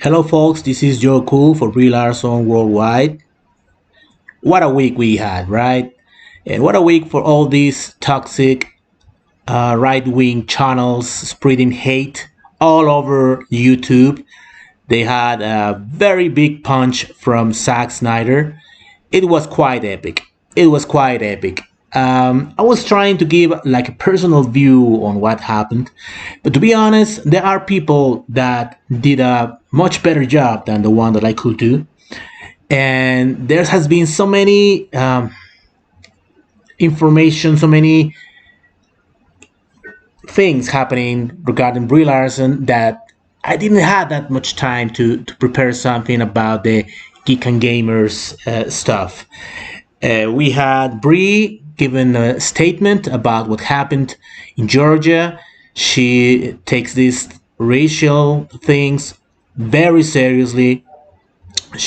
Hello, folks. This is Joe Cool for Brie Larson Worldwide. What a week we had, right? And what a week for all these toxic right wing channels spreading hate all over YouTube. They had a very big punch from Zack Snyder. It was quite epic. It was quite epic. I was trying to give like a personal view on what happened, but to be honest, there are people that did a much better job than the one that I could do, and there has been so many information, so many things happening regarding Brie Larson that I didn't have that much time to prepare something about the Geek and Gamers stuff. We had Brie given a statement about what happened in Georgia. She takes these racial things very seriously.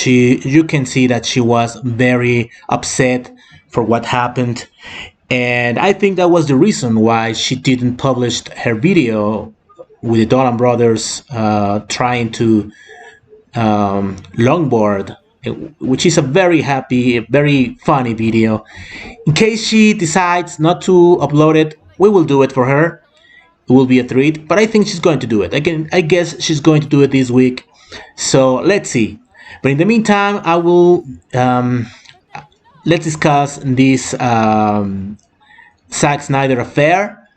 You can see that she was very upset for what happened, and I think that was the reason why she didn't publish her video with the Dolan brothers trying to longboard, which is a very happy, very funny video. In case she decides not to upload it, we will do it for her. It will be a treat, but I think she's going to do it. Again, I guess she's going to do it this week. So let's see. But in the meantime, I will let's discuss this Zack Snyder affair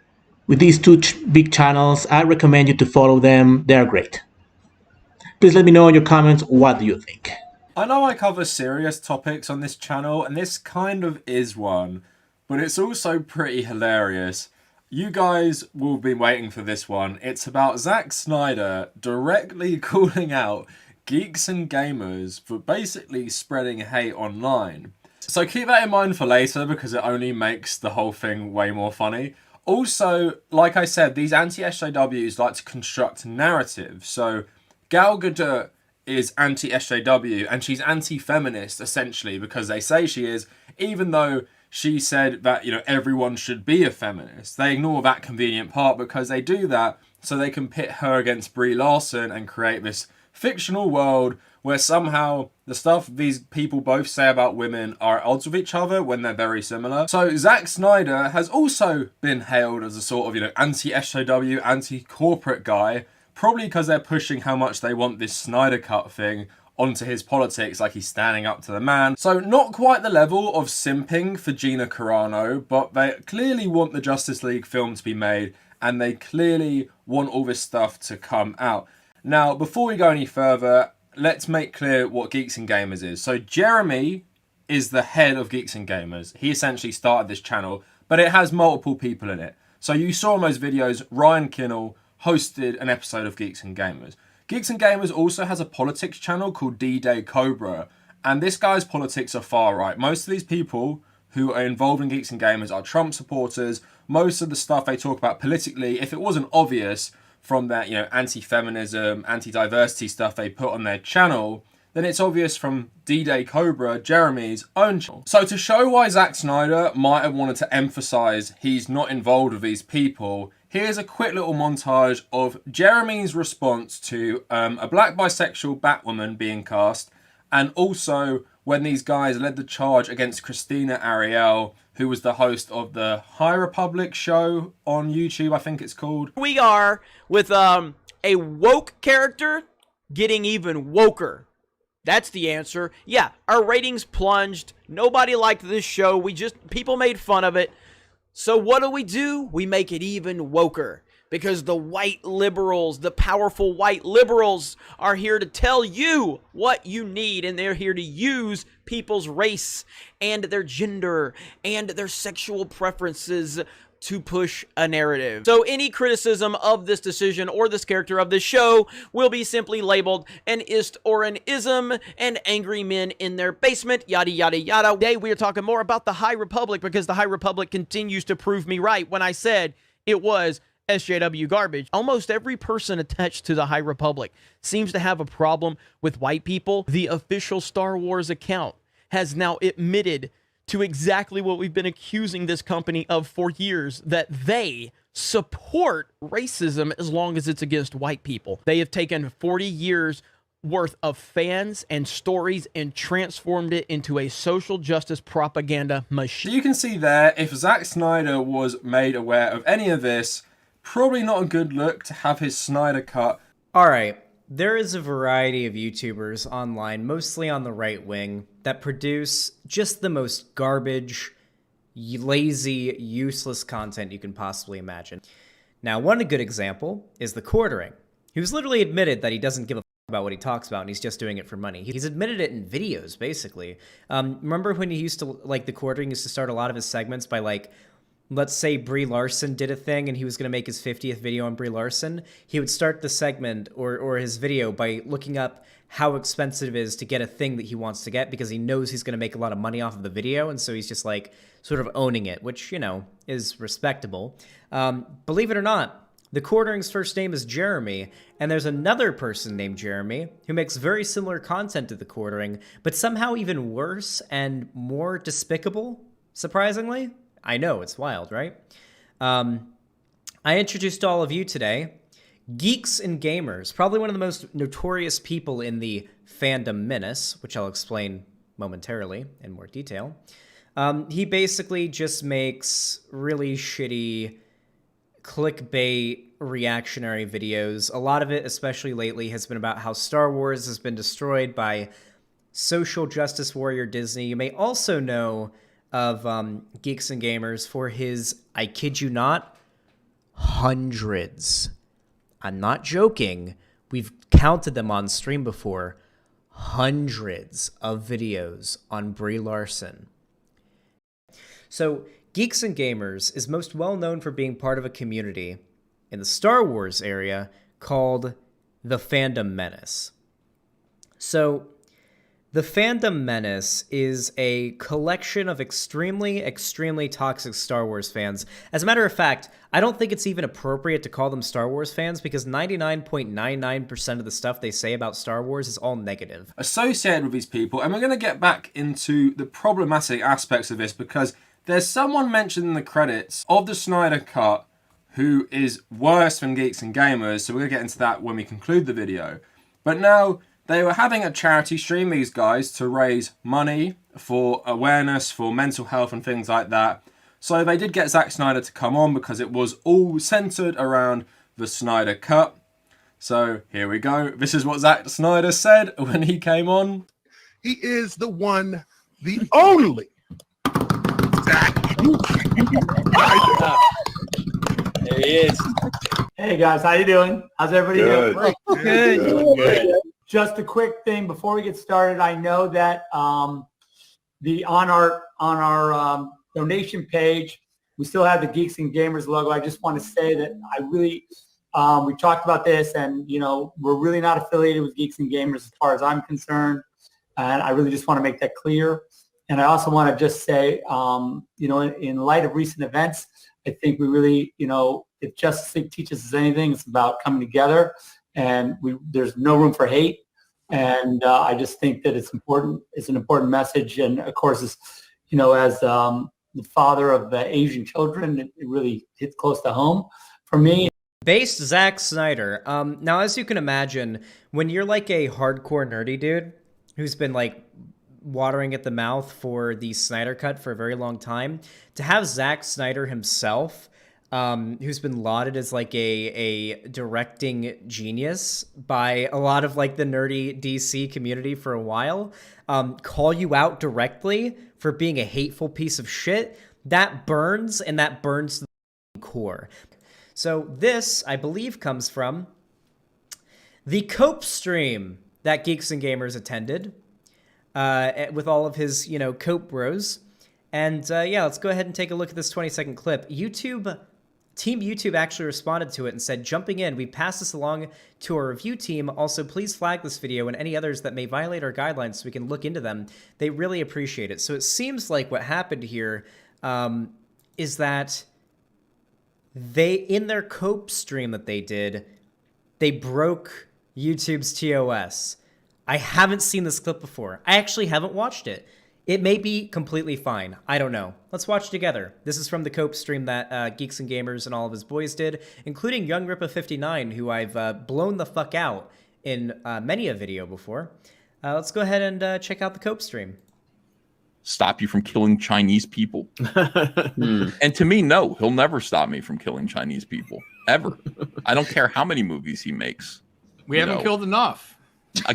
with these two big channels. I recommend you to follow them. They're great. Please let me know in your comments, what do you think? I know I cover serious topics on this channel, and this kind of is one, but it's also pretty hilarious. You guys will have been waiting for this one. It's about Zack Snyder directly calling out Geeks and Gamers for basically spreading hate online. So keep that in mind for later, because it only makes the whole thing way more funny. Also, like I said, these anti-SJWs like to construct narrative. So Gal Gadot is anti-SJW, and she's anti-feminist, essentially, because they say she is, even though she said that, you know, everyone should be a feminist. They ignore that convenient part because they do that so they can pit her against Brie Larson and create this fictional world where somehow the stuff these people both say about women are at odds with each other when they're very similar. So Zack Snyder has also been hailed as a sort of, you know, anti-SJW, anti-corporate guy, probably because they're pushing how much they want this Snydercut thing onto his politics, like he's standing up to the man. So not quite the level of simping for Gina Carano, but they clearly want the Justice League film to be made, and they clearly want all this stuff to come out. Now, before we go any further, let's make clear what Geeks and Gamers is. So Jeremy is the head of Geeks and Gamers. He essentially started this channel, but it has multiple people in it. So you saw in those videos, Ryan Kinnell hosted an episode of Geeks and Gamers. Geeks and Gamers also has a politics channel called D-Day Cobra, and this guy's politics are far right. Most of these people who are involved in Geeks and Gamers are Trump supporters. Most of the stuff they talk about politically, if it wasn't obvious from that, you know, anti-feminism, anti-diversity stuff they put on their channel, then it's obvious from D-Day Cobra, Jeremy's own channel. So to show why Zack Snyder might have wanted to emphasize he's not involved with these people, here's a quick little montage of Jeremy's response to a black bisexual Batwoman being cast, and also when these guys led the charge against Christina Ariel, who was the host of the High Republic show on YouTube, I think it's called. We are with a woke character getting even woker. That's the answer. Yeah, our ratings plunged. Nobody liked this show. People made fun of it. So what do? We make it even woker. Because the white liberals, the powerful white liberals, are here to tell you what you need, and they're here to use people's race and their gender and their sexual preferences to push a narrative. So any criticism of this decision or this character of this show will be simply labeled an ist or an ism and angry men in their basement, yada yada yada. Today we are talking more about the High Republic, because the High Republic continues to prove me right when I said it was SJW garbage. Almost every person attached to the High Republic seems to have a problem with white people. The official Star Wars account has now admitted to exactly what we've been accusing this company of for years, that they support racism as long as it's against white people. They have taken 40 years worth of fans and stories and transformed it into a social justice propaganda machine. So you can see there, if Zack Snyder was made aware of any of this, probably not a good look to have his Snyder cut. Alright, there is a variety of YouTubers online, mostly on the right wing, that produce just the most garbage, lazy, useless content you can possibly imagine. Now, one good example is the Quartering, who's literally admitted that he doesn't give a about what he talks about and he's just doing it for money. He's admitted it in videos, basically. Remember when he used to, like, the Quartering used to start a lot of his segments by, like, let's say Brie Larson did a thing and he was going to make his 50th video on Brie Larson. He would start the segment or his video by looking up how expensive it is to get a thing that he wants to get because he knows he's going to make a lot of money off of the video. And so he's just like sort of owning it, which, you know, is respectable. Believe it or not, the Quartering's first name is Jeremy, and there's another person named Jeremy who makes very similar content to the Quartering, but somehow even worse and more despicable, surprisingly. I know, it's wild, right? I introduced all of you today Geeks and Gamers, probably one of the most notorious people in the fandom menace, which I'll explain momentarily in more detail. He basically just makes really shitty clickbait reactionary videos. A lot of it, especially lately, has been about how Star Wars has been destroyed by social justice warrior Disney. You may also know of Geeks and Gamers for his, I kid you not, hundreds. I'm not joking. We've counted them on stream before. Hundreds of videos on Brie Larson. So, Geeks and Gamers is most well known for being part of a community in the Star Wars area called the Fandom Menace. So, the Fandom Menace is a collection of extremely, extremely toxic Star Wars fans. As a matter of fact, I don't think it's even appropriate to call them Star Wars fans because 99.99% of the stuff they say about Star Wars is all negative. Associated with these people, and we're going to get back into the problematic aspects of this because there's someone mentioned in the credits of the Snyder Cut who is worse than Geeks and Gamers, so we're going to get into that when we conclude the video. But now, they were having a charity stream, these guys, to raise money for awareness, for mental health and things like that. So they did get Zack Snyder to come on because it was all centered around the Snyder Cut. So here we go. This is what Zack Snyder said when he came on. He is the one, the only Zack. There he is. Hey guys, how you doing? How's everybody doing? Good. Just a quick thing before we get started. I know that on our donation page, we still have the Geeks and Gamers logo. I just want to say that I really we talked about this, and you know we're really not affiliated with Geeks and Gamers as far as I'm concerned, and I really just want to make that clear. And I also want to just say, you know, in light of recent events, I think we really, you know, if Justice League teaches us anything, it's about coming together. And there's no room for hate, and I just think that it's important. It's an important message, and of course, it's, you know, as the father of the Asian children, it really hits close to home for me. Based Zack Snyder. Now, as you can imagine, when you're like a hardcore nerdy dude who's been like watering at the mouth for the Snyder Cut for a very long time, to have Zack Snyder himself, who's been lauded as like a directing genius by a lot of like the nerdy DC community for a while, call you out directly for being a hateful piece of shit, that burns, and that burns to the core. So this, I believe, comes from the Cope stream that Geeks and Gamers attended with all of his, you know, Cope bros. And yeah, let's go ahead and take a look at this 20-second clip. Team YouTube actually responded to it and said, jumping in, we pass this along to our review team. Also, please flag this video and any others that may violate our guidelines so we can look into them. They really appreciate it. So it seems like what happened here is that they, in their Cope stream that they did, they broke YouTube's TOS. I haven't seen this clip before. I actually haven't watched it. It may be completely fine. I don't know. Let's watch together. This is from the Cope stream that Geeks and Gamers and all of his boys did, including Young Rippa59, who I've blown the fuck out in many a video before. Let's go ahead and check out the Cope stream. Stop you from killing Chinese people. And to me, no, he'll never stop me from killing Chinese people, ever. I don't care how many movies he makes. We haven't killed enough.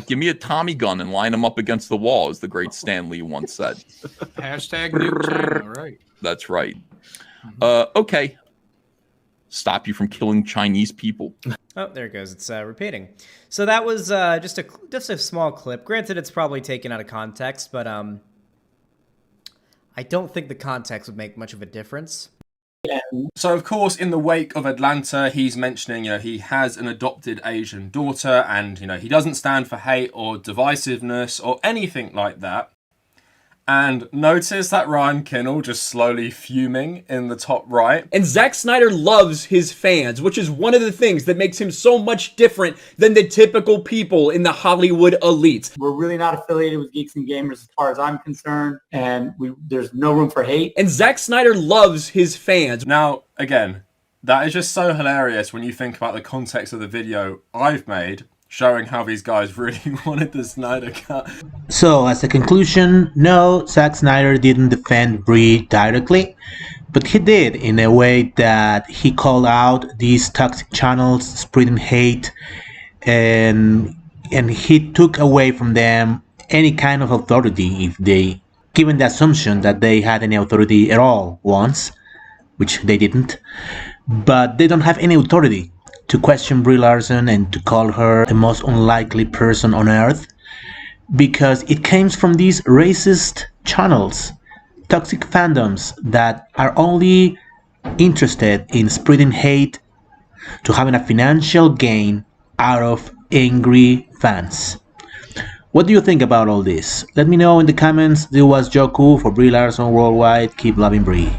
Give me a Tommy gun and line them up against the wall, as the great Stan Lee once said. Hashtag nuke China, right? That's right. Okay. Stop you from killing Chinese people. Oh, there it goes. It's repeating. So that was just a small clip. Granted, it's probably taken out of context, but I don't think the context would make much of a difference. So, of course, in the wake of Atlanta, he's mentioning, he has an adopted Asian daughter and, he doesn't stand for hate or divisiveness or anything like that. And notice that Ryan Kinnell just slowly fuming in the top right. And Zack Snyder loves his fans, which is one of the things that makes him so much different than the typical people in the Hollywood elite. We're really not affiliated with Geeks and Gamers as far as I'm concerned, and there's no room for hate. And Zack Snyder loves his fans. Now, again, that is just so hilarious when you think about the context of the video I've made, showing how these guys really wanted the Snyder Cut. So, as a conclusion, no, Zack Snyder didn't defend Brie directly, but he did in a way that he called out these toxic channels spreading hate, and he took away from them any kind of authority given the assumption that they had any authority at all once, which they didn't, but they don't have any authority to question Brie Larson and to call her the most unlikely person on earth, because it came from these racist channels, toxic fandoms that are only interested in spreading hate to having a financial gain out of angry fans. What do you think about all this? Let me know in the comments. This was Joku for Brie Larson Worldwide. Keep loving Brie.